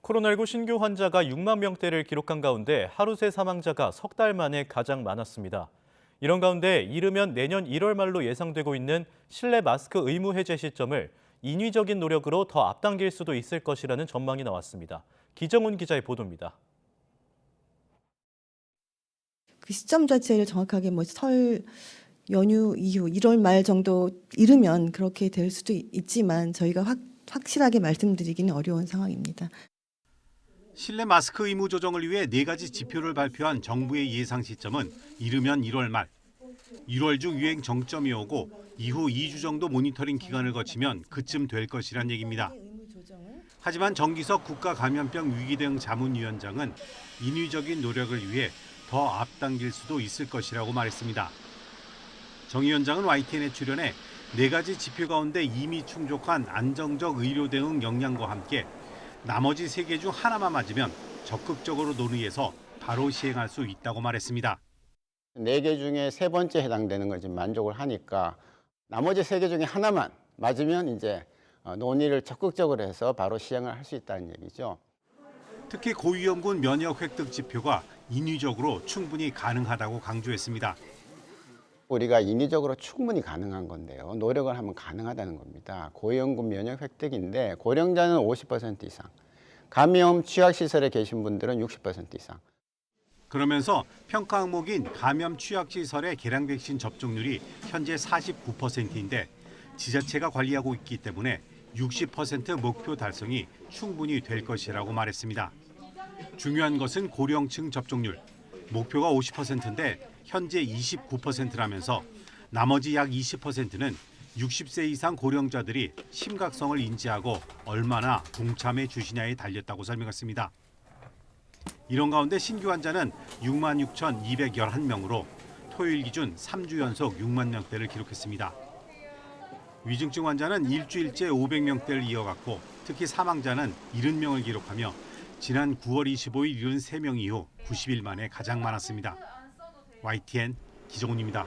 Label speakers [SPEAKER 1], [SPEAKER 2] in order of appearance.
[SPEAKER 1] 코로나19 신규 환자가 6만 명대를 기록한 가운데 하루 새 사망자가 석 달 만에 가장 많았습니다. 이런 가운데 이르면 내년 1월 말로 예상되고 있는 실내 마스크 의무 해제 시점을 인위적인 노력으로 더 앞당길 수도 있을 것이라는 전망이 나왔습니다. 기정훈 기자의 보도입니다.
[SPEAKER 2] 그 시점 자체를 정확하게 설 연휴 이후 1월 말 정도 이르면 그렇게 될 수도 있지만 저희가 확실하게 말씀드리기는 어려운 상황입니다.
[SPEAKER 3] 실내 마스크 의무 조정을 위해 4가지 지표를 발표한 정부의 예상 시점은 이르면 1월 말. 1월 중 유행 정점이 오고 이후 2주 정도 모니터링 기간을 거치면 그쯤 될 것이란 얘기입니다. 하지만 정기석 국가감염병 위기대응 자문위원장은 인위적인 노력을 위해 더 앞당길 수도 있을 것이라고 말했습니다. 정 위원장은 YTN에 출연해 4가지 지표 가운데 이미 충족한 안정적 의료 대응 역량과 함께 나머지 3개 중 하나만 맞으면 적극적으로 논의해서 바로 시행할 수 있다고 말했습니다.
[SPEAKER 4] 4개 중에 3번째 해당되는 걸 지금 만족을 하니까 나머지 3개 중에 하나만 맞으면 이제 논의를 적극적으로 해서 바로 시행을 할 수 있다는 얘기죠.
[SPEAKER 3] 특히 고위험군 면역 획득 지표가 인위적으로 충분히 가능하다고 강조했습니다.
[SPEAKER 4] 우리가 인위적으로 충분히 가능한 건데요. 노력을 하면 가능하다는 겁니다. 고위험군 면역 획득인데 고령자는 50% 이상, 감염 취약시설에 계신 분들은 60% 이상.
[SPEAKER 3] 그러면서 평가 항목인 감염 취약시설의 계량 백신 접종률이 현재 49%인데 지자체가 관리하고 있기 때문에 60% 목표 달성이 충분히 될 것이라고 말했습니다. 중요한 것은 고령층 접종률. 목표가 50%인데 현재 29%라면서 나머지 약 20%는 60세 이상 고령자들이 심각성을 인지하고 얼마나 동참해 주시냐에 달렸다고 설명했습니다. 이런 가운데 신규 환자는 66,211명으로 토요일 기준 3주 연속 6만 명대를 기록했습니다. 위중증 환자는 일주일째 500명대를 이어갔고 특히 사망자는 70명을 기록하며 지난 9월 25일 73명 이후 90일 만에 가장 많았습니다. YTN 기정훈입니다.